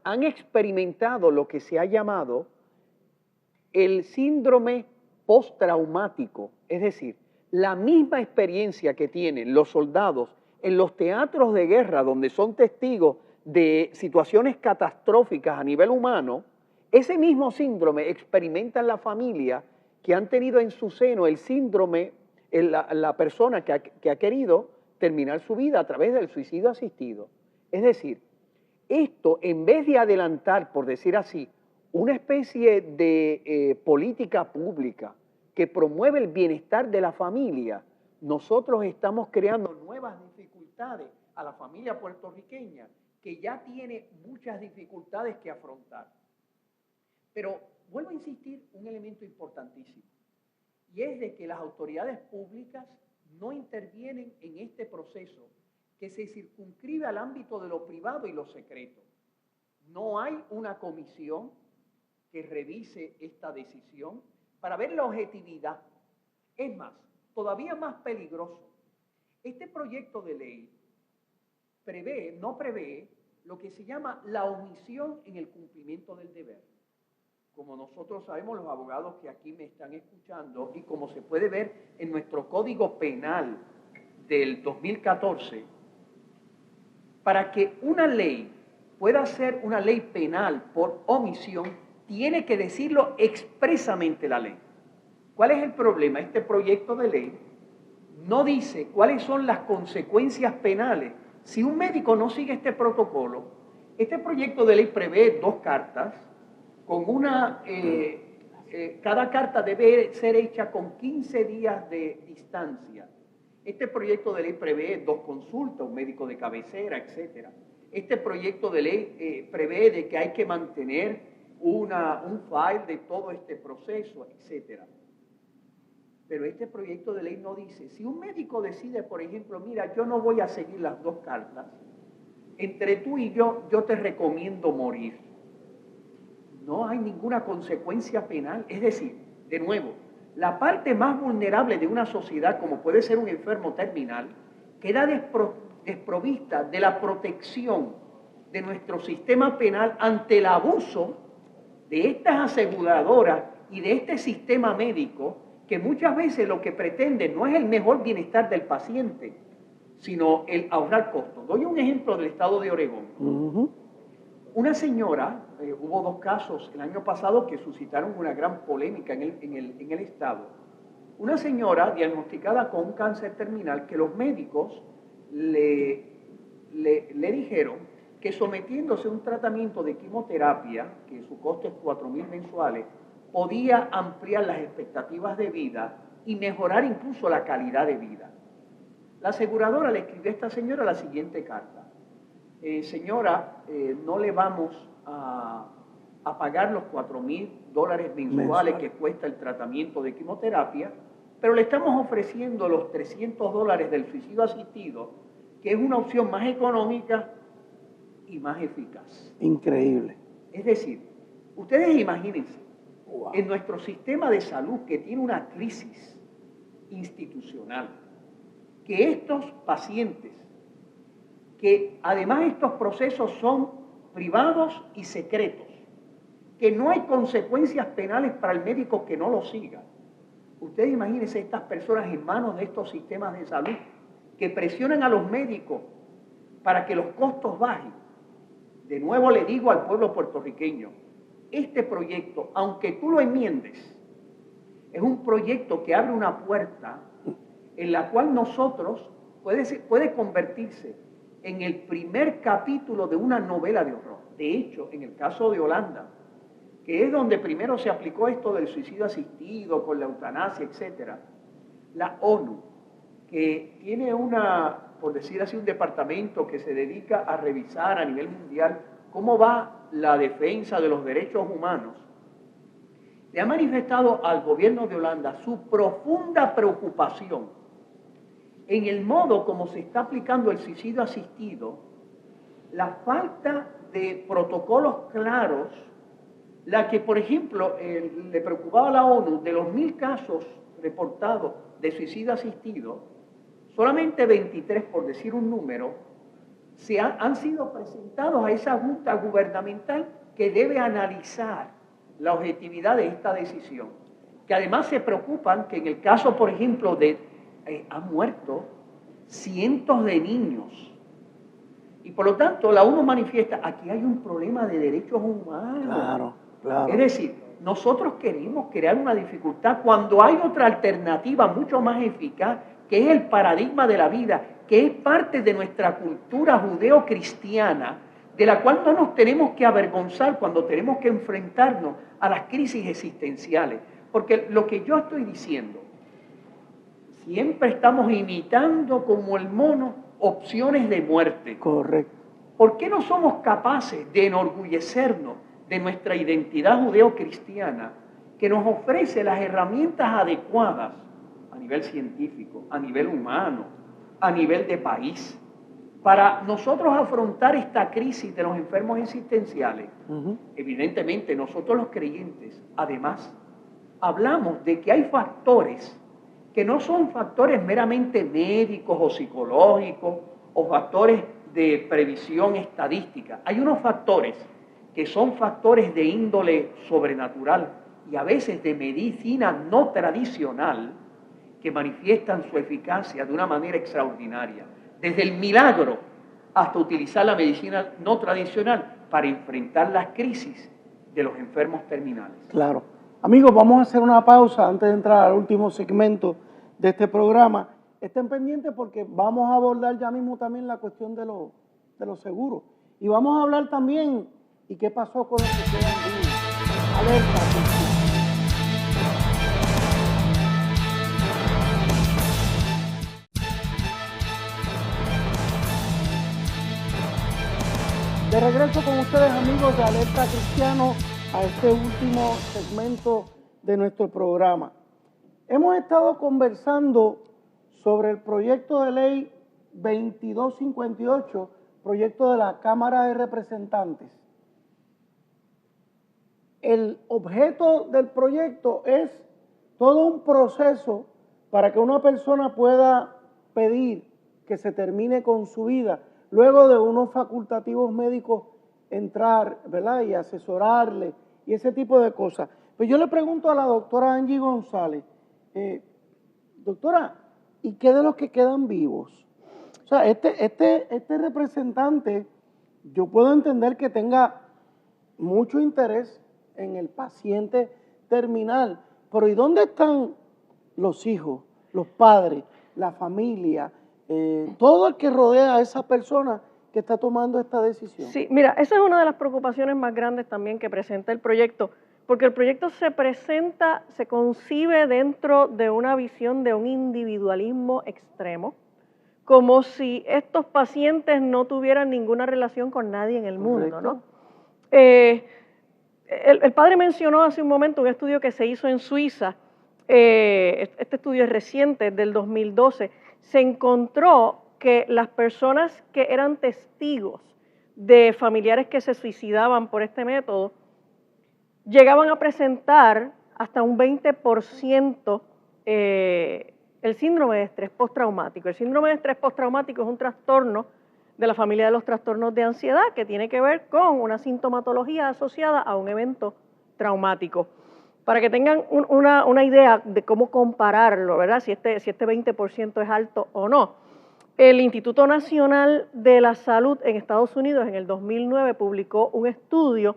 han experimentado lo que se ha llamado el síndrome postraumático, es decir, la misma experiencia que tienen los soldados en los teatros de guerra donde son testigos de situaciones catastróficas a nivel humano, ese mismo síndrome experimenta en la familia que han tenido en su seno el síndrome, la persona que ha querido terminar su vida a través del suicidio asistido. Es decir, esto en vez de adelantar, por decir así, una especie de política pública que promueve el bienestar de la familia, nosotros estamos creando nuevas dificultades a la familia puertorriqueña que ya tiene muchas dificultades que afrontar. Pero vuelvo a insistir un elemento importantísimo, y es de que las autoridades públicas no intervienen en este proceso que se circunscribe al ámbito de lo privado y lo secreto. No hay una comisión que revise esta decisión para ver la objetividad. Es más, todavía más peligroso, este proyecto de ley no prevé lo que se llama la omisión en el cumplimiento del deber. Como nosotros sabemos, los abogados que aquí me están escuchando, y como se puede ver en nuestro Código Penal del 2014, para que una ley pueda ser una ley penal por omisión, tiene que decirlo expresamente la ley. ¿Cuál es el problema? Este proyecto de ley no dice cuáles son las consecuencias penales. Si un médico no sigue este protocolo, este proyecto de ley prevé 2 cartas, con cada carta debe ser hecha con 15 días de distancia. Este proyecto de ley prevé 2 consultas, un médico de cabecera, etc. Este proyecto de ley prevé de que hay que mantener un file de todo este proceso, etc. Pero este proyecto de ley no dice, si un médico decide, por ejemplo, mira, yo no voy a seguir las 2 cartas, entre tú y yo te recomiendo morir. No hay ninguna consecuencia penal. Es decir, de nuevo, la parte más vulnerable de una sociedad, como puede ser un enfermo terminal, queda desprovista de la protección de nuestro sistema penal ante el abuso de estas aseguradoras y de este sistema médico que muchas veces lo que pretende no es el mejor bienestar del paciente, sino el ahorrar costos. Doy un ejemplo del estado de Oregón. Una señora, hubo 2 casos el año pasado que suscitaron una gran polémica en el estado. Una señora diagnosticada con un cáncer terminal que los médicos le dijeron que sometiéndose a un tratamiento de quimioterapia, que su costo es $4,000 mensuales, podía ampliar las expectativas de vida y mejorar incluso la calidad de vida. La aseguradora le escribió a esta señora la siguiente carta. Señora, no le vamos a pagar los $4,000 mensuales que cuesta el tratamiento de quimioterapia, pero le estamos ofreciendo los $300 del suicidio asistido, que es una opción más económica y más eficaz. Increíble. Es decir, ustedes imagínense, en nuestro sistema de salud que tiene una crisis institucional, que estos pacientes, que además estos procesos son privados y secretos, que no hay consecuencias penales para el médico que no lo siga. Ustedes imagínense estas personas en manos de estos sistemas de salud que presionan a los médicos para que los costos bajen. De nuevo le digo al pueblo puertorriqueño, este proyecto, aunque tú lo enmiendes, es un proyecto que abre una puerta en la cual nosotros puede convertirse en el primer capítulo de una novela de horror. De hecho, en el caso de Holanda, que es donde primero se aplicó esto del suicidio asistido, con la eutanasia, etc., la ONU, que tiene por decir así, un departamento que se dedica a revisar a nivel mundial cómo va la defensa de los derechos humanos, le ha manifestado al gobierno de Holanda su profunda preocupación en el modo como se está aplicando el suicidio asistido, la falta de protocolos claros, la que, por ejemplo, le preocupaba a la ONU, de los 1000 casos reportados de suicidio asistido, solamente 23, por decir un número, han sido presentados a esa junta gubernamental que debe analizar la objetividad de esta decisión. Que además se preocupan que en el caso, por ejemplo, han muerto cientos de niños. Y por lo tanto, la ONU manifiesta, aquí hay un problema de derechos humanos. Claro, claro. Es decir, nosotros queremos crear una dificultad cuando hay otra alternativa mucho más eficaz, que es el paradigma de la vida, que es parte de nuestra cultura judeo-cristiana, de la cual no nos tenemos que avergonzar cuando tenemos que enfrentarnos a las crisis existenciales. Porque lo que yo estoy diciendo, siempre estamos imitando como el mono opciones de muerte. Correcto. ¿Por qué no somos capaces de enorgullecernos de nuestra identidad judeo-cristiana que nos ofrece las herramientas adecuadas a nivel científico, a nivel humano, a nivel de país, para nosotros afrontar esta crisis de los enfermos existenciales? Evidentemente, nosotros los creyentes, además, hablamos de que hay factores que no son factores meramente médicos o psicológicos o factores de previsión estadística. Hay unos factores que son factores de índole sobrenatural y a veces de medicina no tradicional que manifiestan su eficacia de una manera extraordinaria. Desde el milagro hasta utilizar la medicina no tradicional para enfrentar las crisis de los enfermos terminales. Claro. Amigos, vamos a hacer una pausa antes de entrar al último segmento de este programa. Estén pendientes porque vamos a abordar ya mismo también la cuestión de los seguros. Y vamos a hablar también, ¿y qué pasó con los que quedan vivos? Alerta. De regreso con ustedes, amigos de Alerta Cristiano, a este último segmento de nuestro programa. Hemos estado conversando sobre el proyecto de ley 2258, proyecto de la Cámara de Representantes. El objeto del proyecto es todo un proceso para que una persona pueda pedir que se termine con su vida, luego de unos facultativos médicos entrar, ¿verdad?, y asesorarle y ese tipo de cosas. Pues yo le pregunto a la doctora Angie González, doctora, ¿y qué de los que quedan vivos? O sea, este representante, yo puedo entender que tenga mucho interés en el paciente terminal, pero ¿y dónde están los hijos, los padres, la familia, todo el que rodea a esa persona que está tomando esta decisión? Sí, mira, esa es una de las preocupaciones más grandes también que presenta el proyecto, porque el proyecto se concibe dentro de una visión de un individualismo extremo, como si estos pacientes no tuvieran ninguna relación con nadie en el mundo, ¿no? El padre mencionó hace un momento un estudio que se hizo en Suiza, este estudio es reciente, del 2012, se encontró que las personas que eran testigos de familiares que se suicidaban por este método llegaban a presentar hasta un 20% el síndrome de estrés postraumático. El síndrome de estrés postraumático es un trastorno de la familia de los trastornos de ansiedad que tiene que ver con una sintomatología asociada a un evento traumático. Para que tengan una idea de cómo compararlo, ¿verdad? Si este 20% es alto o no. El Instituto Nacional de la Salud en Estados Unidos en el 2009 publicó un estudio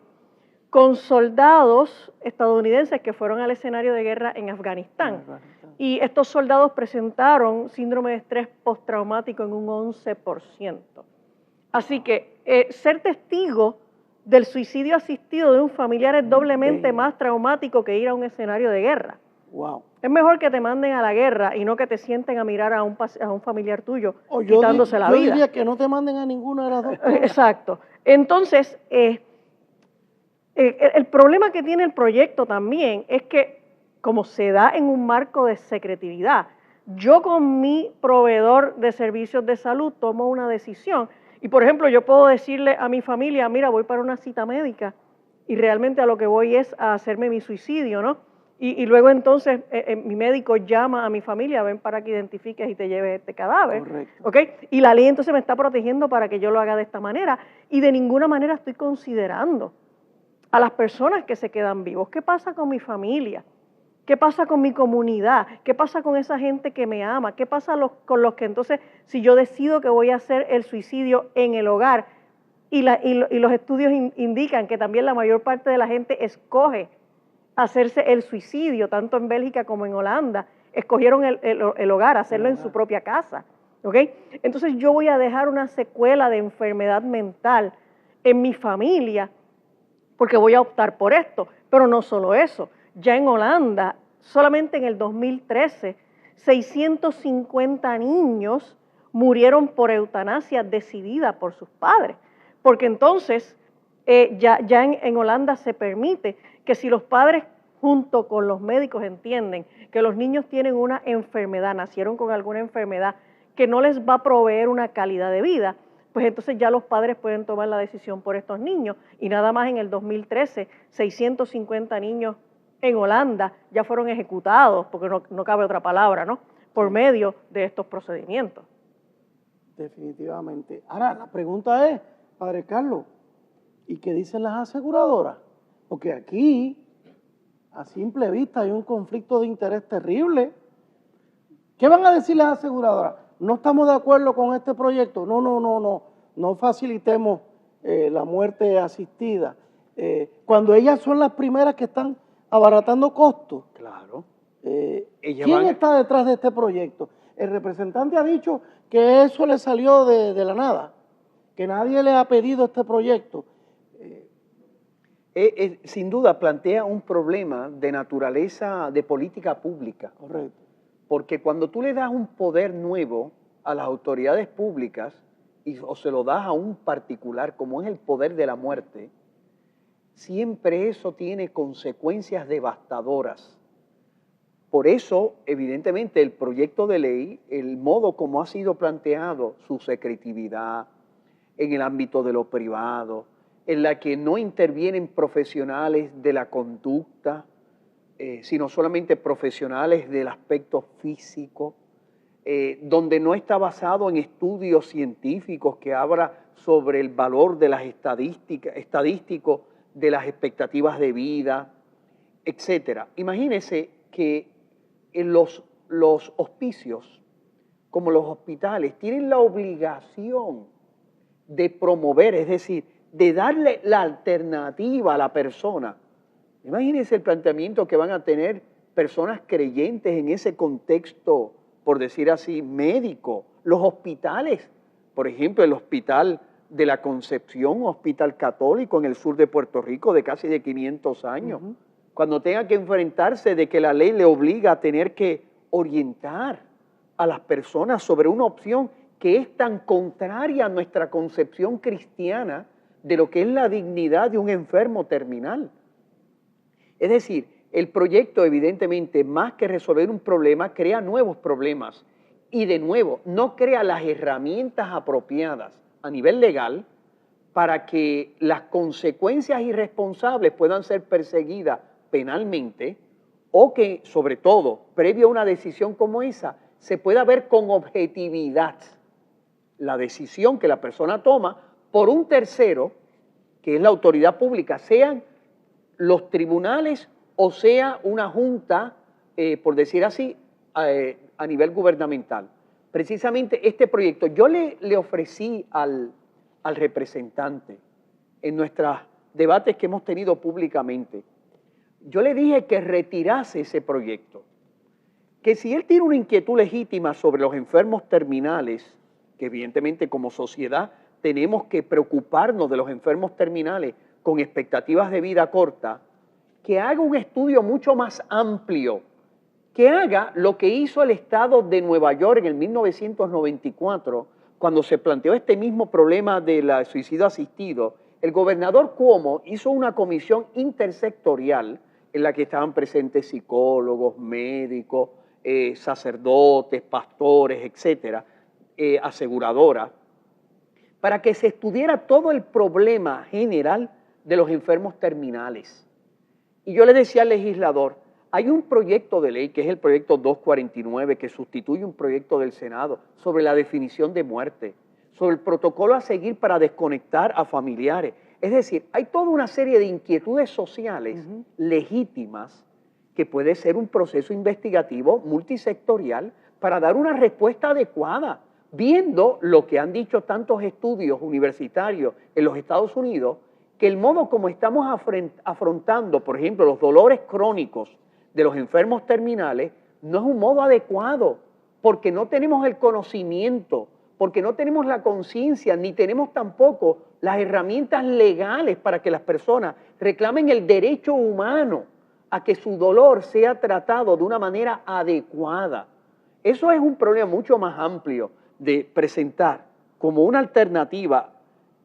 con soldados estadounidenses que fueron al escenario de guerra en Afganistán. Y estos soldados presentaron síndrome de estrés postraumático en un 11%. Así que ser testigo del suicidio asistido de un familiar es doblemente más traumático que ir a un escenario de guerra. Wow. Es mejor que te manden a la guerra y no que te sienten a mirar a un familiar tuyo O quitándose la vida. Yo diría que no te manden a ninguna de las dos cosas. Exacto. Entonces, el problema que tiene el proyecto también es que, como se da en un marco de secretividad, yo con mi proveedor de servicios de salud tomo una decisión. Y, por ejemplo, yo puedo decirle a mi familia, mira, voy para una cita médica y realmente a lo que voy es a hacerme mi suicidio, ¿no? Y luego entonces mi médico llama a mi familia, ven para que identifiques y te lleves este cadáver. Correcto. ¿Ok? Y la ley entonces me está protegiendo para que yo lo haga de esta manera. Y de ninguna manera estoy considerando a las personas que se quedan vivos. ¿Qué pasa con mi familia? ¿Qué pasa con mi comunidad? ¿Qué pasa con esa gente que me ama? ¿Qué pasa con los que entonces, si yo decido que voy a hacer el suicidio en el hogar, y los estudios indican que también la mayor parte de la gente escoge hacerse el suicidio, tanto en Bélgica como en Holanda, escogieron el hogar, hacerlo en su propia casa, ¿ok? Entonces yo voy a dejar una secuela de enfermedad mental en mi familia porque voy a optar por esto. Pero no solo eso, ya en Holanda, solamente en el 2013, 650 niños murieron por eutanasia decidida por sus padres, porque entonces ya en Holanda se permite que si los padres junto con los médicos entienden que los niños tienen una enfermedad, nacieron con alguna enfermedad que no les va a proveer una calidad de vida, pues entonces ya los padres pueden tomar la decisión por estos niños. Y nada más en el 2013, 650 niños en Holanda ya fueron ejecutados, porque no cabe otra palabra, ¿no? Por medio de estos procedimientos. Definitivamente. Ahora, la pregunta es, Padre Carlos, ¿y qué dicen las aseguradoras? Porque aquí, a simple vista, hay un conflicto de interés terrible. ¿Qué van a decir las aseguradoras? No estamos de acuerdo con este proyecto. No facilitemos la muerte asistida. Cuando ellas son las primeras que están abaratando costos. Claro. ¿Quién está detrás de este proyecto? El representante ha dicho que eso le salió de la nada, que nadie le ha pedido este proyecto. Sin duda plantea un problema de naturaleza de política pública. Correcto. Porque cuando tú le das un poder nuevo a las autoridades públicas o se lo das a un particular, como es el poder de la muerte, siempre eso tiene consecuencias devastadoras. Por eso, evidentemente, el proyecto de ley, el modo como ha sido planteado, su secretividad, en el ámbito de lo privado, en la que no intervienen profesionales de la conducta, sino solamente profesionales del aspecto físico, donde no está basado en estudios científicos que habla sobre el valor de las estadísticos de las expectativas de vida, etc. Imagínense que en los hospicios, como los hospitales, tienen la obligación de promover, es decir, de darle la alternativa a la persona. Imagínense el planteamiento que van a tener personas creyentes en ese contexto, por decir así, médico. Los hospitales, por ejemplo, el Hospital de la Concepción, hospital católico en el sur de Puerto Rico de casi de 500 años, cuando tenga que enfrentarse de que la ley le obliga a tener que orientar a las personas sobre una opción que es tan contraria a nuestra concepción cristiana de lo que es la dignidad de un enfermo terminal. Es decir, el proyecto evidentemente, más que resolver un problema, crea nuevos problemas y de nuevo no crea las herramientas apropiadas a nivel legal para que las consecuencias irresponsables puedan ser perseguidas penalmente o que, sobre todo, previo a una decisión como esa, se pueda ver con objetividad la decisión que la persona toma por un tercero, que es la autoridad pública, sean los tribunales o sea una junta, por decir así, a nivel gubernamental. Precisamente este proyecto, yo le ofrecí al representante en nuestros debates que hemos tenido públicamente, yo le dije que retirase ese proyecto, que si él tiene una inquietud legítima sobre los enfermos terminales, que evidentemente como sociedad tenemos que preocuparnos de los enfermos terminales con expectativas de vida corta, que haga un estudio mucho más amplio que haga lo que hizo el estado de Nueva York en el 1994, cuando se planteó este mismo problema del suicidio asistido. El gobernador Cuomo hizo una comisión intersectorial en la que estaban presentes psicólogos, médicos, sacerdotes, pastores, etcétera, aseguradoras, para que se estudiara todo el problema general de los enfermos terminales. Y yo le decía al legislador, hay un proyecto de ley, que es el proyecto 249, que sustituye un proyecto del Senado sobre la definición de muerte, sobre el protocolo a seguir para desconectar a familiares. Es decir, hay toda una serie de inquietudes sociales legítimas que puede ser un proceso investigativo multisectorial para dar una respuesta adecuada, viendo lo que han dicho tantos estudios universitarios en los Estados Unidos, que el modo como estamos afrontando, por ejemplo, los dolores crónicos de los enfermos terminales, no es un modo adecuado, porque no tenemos el conocimiento, porque no tenemos la conciencia, ni tenemos tampoco las herramientas legales para que las personas reclamen el derecho humano a que su dolor sea tratado de una manera adecuada. Eso es un problema mucho más amplio de presentar como una alternativa,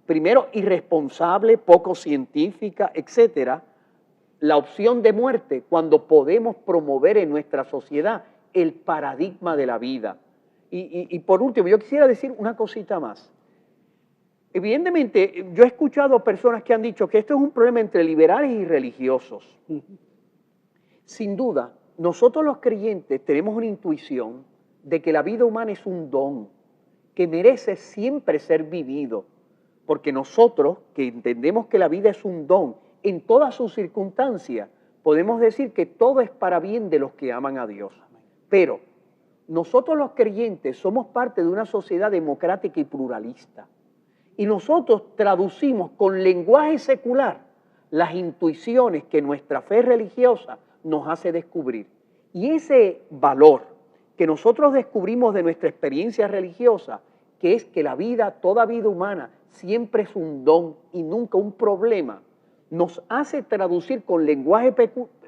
primero irresponsable, poco científica, etcétera, la opción de muerte, cuando podemos promover en nuestra sociedad el paradigma de la vida. Y por último, yo quisiera decir una cosita más. Evidentemente, yo he escuchado personas que han dicho que esto es un problema entre liberales y religiosos. Sin duda, nosotros los creyentes tenemos una intuición de que la vida humana es un don que merece siempre ser vivido, porque nosotros, que entendemos que la vida es un don en todas sus circunstancias, podemos decir que todo es para bien de los que aman a Dios. Pero nosotros los creyentes somos parte de una sociedad democrática y pluralista, y nosotros traducimos con lenguaje secular las intuiciones que nuestra fe religiosa nos hace descubrir. Y ese valor que nosotros descubrimos de nuestra experiencia religiosa, que es que la vida, toda vida humana, siempre es un don y nunca un problema, nos hace traducir con lenguaje,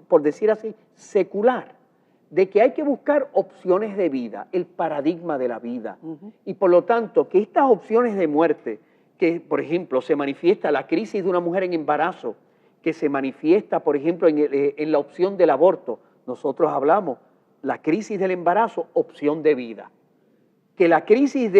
por decir así, secular, de que hay que buscar opciones de vida, el paradigma de la vida. Y por lo tanto, que estas opciones de muerte, que por ejemplo se manifiesta la crisis de una mujer en embarazo, que se manifiesta por ejemplo en la opción del aborto, nosotros hablamos, la crisis del embarazo, opción de vida. Que la crisis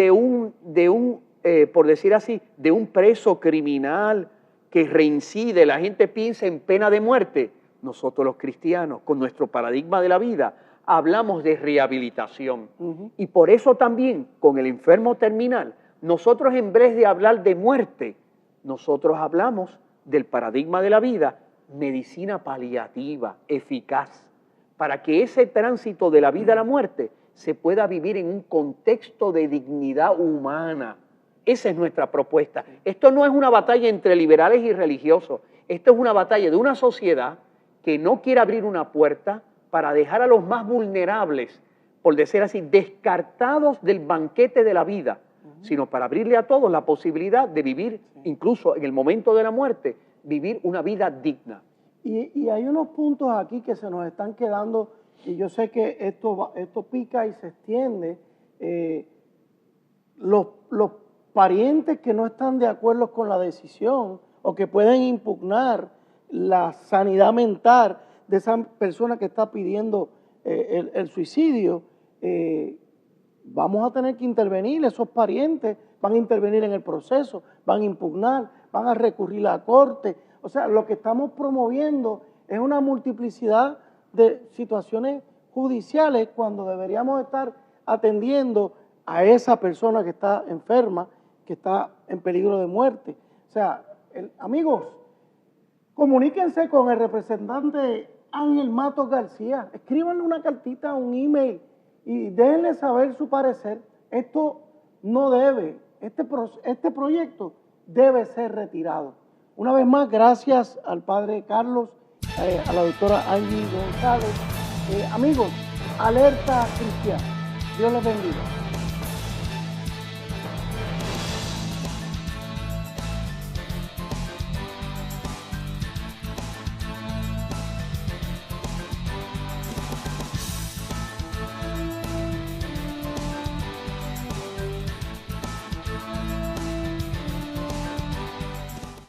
por decir así, de un preso criminal que reincide, la gente piensa en pena de muerte. Nosotros los cristianos, con nuestro paradigma de la vida, hablamos de rehabilitación. Y por eso también, con el enfermo terminal, nosotros en vez de hablar de muerte, nosotros hablamos del paradigma de la vida, medicina paliativa, eficaz, para que ese tránsito de la vida a la muerte se pueda vivir en un contexto de dignidad humana. Esa es nuestra propuesta. Esto no es una batalla entre liberales y religiosos. Esto es una batalla de una sociedad que no quiere abrir una puerta para dejar a los más vulnerables, por decir así, descartados del banquete de la vida, sino para abrirle a todos la posibilidad de vivir, incluso en el momento de la muerte, vivir una vida digna. Y hay unos puntos aquí que se nos están quedando, y yo sé que esto pica y se extiende. Los parientes que no están de acuerdo con la decisión o que pueden impugnar la sanidad mental de esa persona que está pidiendo el suicidio, vamos a tener que intervenir. Esos parientes van a intervenir en el proceso, van a impugnar, van a recurrir a la corte. O sea, lo que estamos promoviendo es una multiplicidad de situaciones judiciales cuando deberíamos estar atendiendo a esa persona que está enferma, que está en peligro de muerte. O sea, amigos, comuníquense con el representante Ángel Matos García, escríbanle una cartita, un email y déjenle saber su parecer. Esto no debe, este proyecto debe ser retirado. Una vez más, gracias al padre Carlos, a la doctora Angie González. Amigos, Alerta Cristiana. Dios les bendiga.